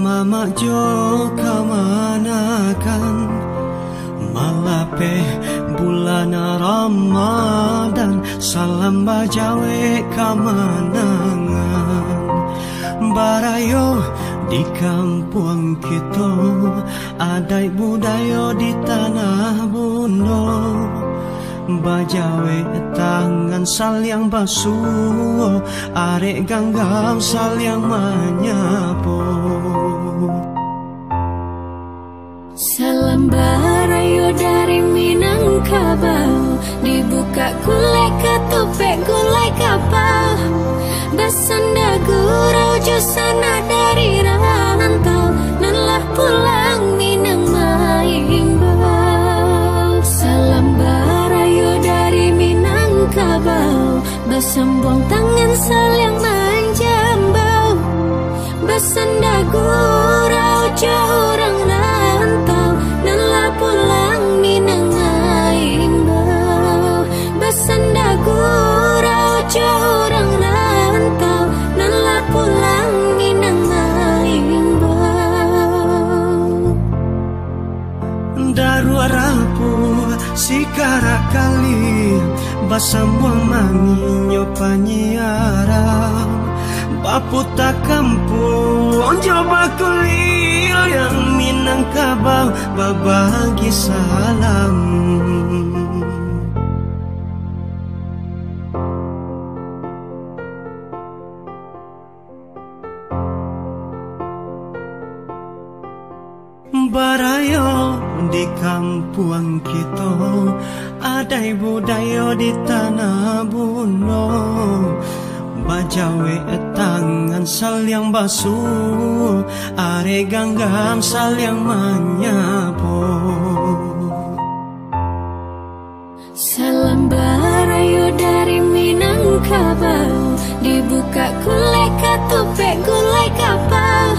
mama jo kamanakan malape bulan Ramadan salam bajawe kamanangan barayo di kampung kita adai budaya di tanah bundo bajawe tangan saling basuh arek ganggang saling menyapu salam barayo dari Minangkabau dibuka gulai ketupek gulai kapal bersanda gurau sana dari rantau nanlah pulang Minang Maimbau salam barayo dari Minangkabau bersambung tangan saling menjambau bersanda gurau orang rantau nanlah pulang Minang Maimbau bersanda gurau orang rantau nanlah pulang Minang Maimbau daru rapu sikara kali basambung manginyo panyiaran baputa kampung coba kulir yang Minangkabau babagi salam barayo di kampung kita adai budaya di tanah bundo bajawe tangan saling basuh are ganggang saling menyapu salam barayo dari Minangkabau dibuka gulai ketupek gulai kapal